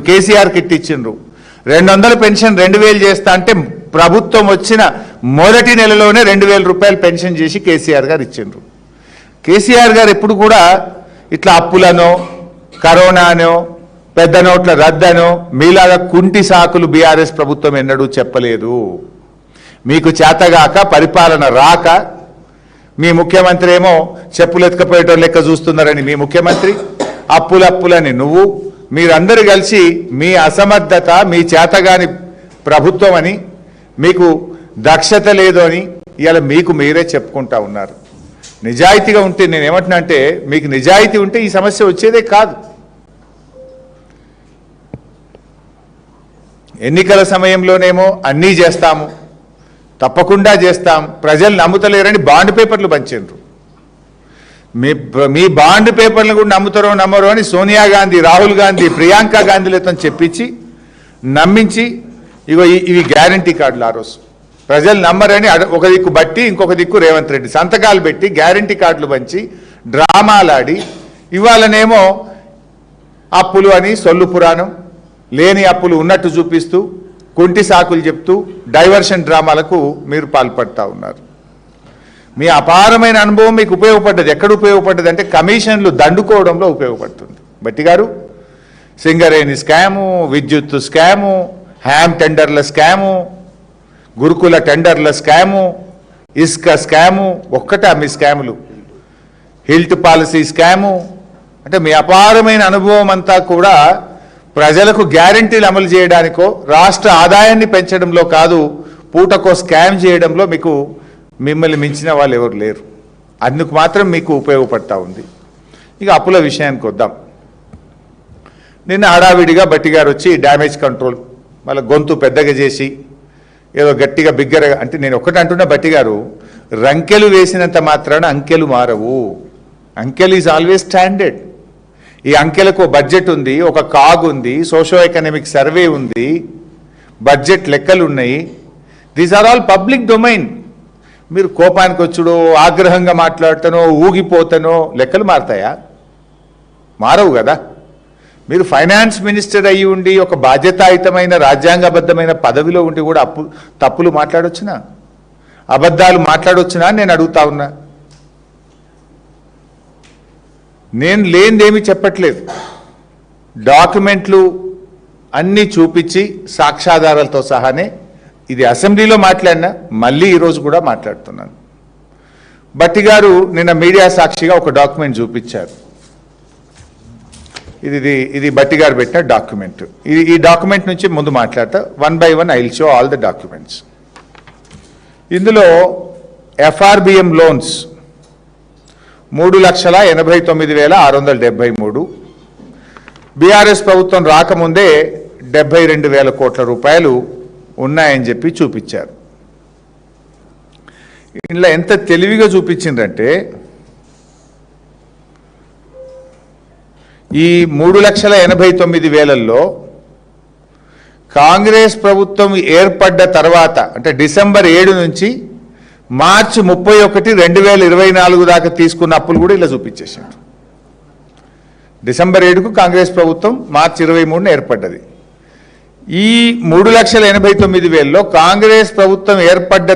KCR kit ఇచ్చిండ్రు. 200 pension 2000 చేస్తా అంటే ప్రభుత్వం వచ్చిన మొదటి నెలలోనే 2000 రూపాయలు పెన్షన్ చేసి కేసీఆర్ గారు ఇచ్చిండ్రు. కేసీఆర్ గారు ఎప్పుడు కూడా ఇట్లా అప్పులనో కరోనానో పెద్ద నోట్ల రద్దనో మీలాగా కుంటి సాకులు బీఆర్ఎస్ ప్రభుత్వం ఎన్నడూ చెప్పలేదు. మీకు చేతగాక పరిపాలన రాక మీ ముఖ్యమంత్రి ఏమో చెప్పులు ఎత్తుకపోయేటోళ్ళు లెక్క చూస్తున్నారని మీ ముఖ్యమంత్రి, అప్పులని నువ్వు, మీరందరూ కలిసి మీ అసమర్థత, మీ చేతగాని ప్రభుత్వం అని, మీకు దక్షత లేదు అని ఇవాళ మీకు మీరే చెప్పుకుంటా ఉన్నారు. నిజాయితీగా ఉంటే నేనేమంటున్నా అంటే, మీకు నిజాయితీ ఉంటే ఈ సమస్య వచ్చేదే కాదు. ఎన్నికల సమయంలోనేమో అన్నీ చేస్తాము, తప్పకుండా చేస్తాం, ప్రజలు నమ్ముతలేరని బాండ్ పేపర్లు పంచారు. మీ బాండ్ పేపర్లను కూడా నమ్ముతారో నమ్మరో అని సోనియా గాంధీ, రాహుల్ గాంధీ, ప్రియాంక గాంధీలతో చెప్పించి నమ్మించి ఇగో ఇవి గ్యారంటీ కార్డులు. ఆ రోజు ప్రజలు నమ్మరని ఒక దిక్కు బట్టి ఇంకొక దిక్కు రేవంత్ రెడ్డి సంతకాలు పెట్టి గ్యారంటీ కార్డులు పంచి డ్రామాలాడి ఇవాళనేమో అప్పులు అని సొల్లు పురాణం, లేని అప్పులు ఉన్నట్టు చూపిస్తూ కుంటి సాకులు చెప్తూ డైవర్షన్ డ్రామాలకు మీరు పాల్పడతా ఉన్నారు. మీ అపారమైన అనుభవం మీకు ఉపయోగపడ్డది. ఎక్కడ ఉపయోగపడ్డది అంటే కమిషన్లు దండుకోవడంలో ఉపయోగపడుతుంది. బట్టి గారు సింగరేణి స్కాము, విద్యుత్ స్కాము, హ్యామ్ టెండర్ల స్కాము, గురుకుల టెండర్ల స్కాము, ఇసుక స్కాము, ఒక్కటా మీ స్కాములు, హిల్ట్ పాలసీ స్కాము. అంటే మీ అపారమైన అనుభవం అంతా కూడా ప్రజలకు గ్యారంటీలు అమలు చేయడానికో రాష్ట్ర ఆదాయాన్ని పెంచడంలో కాదు, పూటకో స్కామ్ చేయడంలో మీకు మిమ్మల్ని మించిన వాళ్ళు ఎవరు లేరు. అందుకు మాత్రం మీకు ఉపయోగపడతా ఉంది. ఇక అప్పుల విషయానికి వద్దాం. నిన్న హడావిడిగా బట్టి గారు వచ్చి డ్యామేజ్ కంట్రోల్ మళ్ళీ గొంతు పెద్దగా చేసి ఏదో గట్టిగా బిగ్గరగా అంటే నేను ఒక్కటి అంటున్నా, బట్టి గారు రంకెలు వేసినంత మాత్రాన అంకెలు మారవు. అంకెల్ ఈజ్ ఆల్వేస్ స్టాండర్డ్. ఈ అంకెలకు బడ్జెట్ ఉంది, ఒక కాగ్ ఉంది, సోషో ఎకనామిక్ సర్వే ఉంది, బడ్జెట్ లెక్కలు ఉన్నాయి. These are all public domain. మీరు కోపానికి వచ్చుడో ఆగ్రహంగా మాట్లాడతానో ఊగిపోతానో లెక్కలు మారతాయా? మారవు కదా. మీరు ఫైనాన్స్ మినిస్టర్ అయ్యి ఉండి ఒక బాధ్యతాయుతమైన రాజ్యాంగబద్ధమైన పదవిలో ఉండి కూడా తప్పులు మాట్లాడొచ్చునా, అబద్ధాలు మాట్లాడొచ్చునా నేను అడుగుతా ఉన్నా. నేను లేనిదేమీ చెప్పట్లేదు. డాక్యుమెంట్లు అన్నీ చూపించి సాక్ష్యాధారాలతో సహానే ఇది అసెంబ్లీలో మాట్లాడినా మళ్ళీ ఈరోజు కూడా మాట్లాడుతున్నాను. బట్టి గారు నిన్న మీడియా సాక్షిగా ఒక డాక్యుమెంట్ చూపించారు. ఇది బట్టి గారు పెట్టిన డాక్యుమెంట్. ఈ డాక్యుమెంట్ నుంచి ముందు మాట్లాడతా. 1 by 1 I will show all the documents. ఇందులో ఎఫ్ఆర్బిఎం లోన్స్ 3,89,673 బీఆర్ఎస్ ప్రభుత్వం రాకముందే 72,000 కోట్ల రూపాయలు ఉన్నాయని చెప్పి చూపించారు. ఇలా ఎంత తెలివిగా చూపించిందంటే ఈ 3,89,000లో కాంగ్రెస్ ప్రభుత్వం ఏర్పడ్డ తర్వాత అంటే డిసెంబర్ 7 నుంచి మార్చి 31, 2024 దాకా తీసుకున్న అప్పులు కూడా ఇలా చూపించేశారు. డిసెంబర్ 7కు కాంగ్రెస్ ప్రభుత్వం మార్చి 23న ఏర్పడ్డది. ఈ 3,89,000లో కాంగ్రెస్ ప్రభుత్వం ఏర్పడ్డ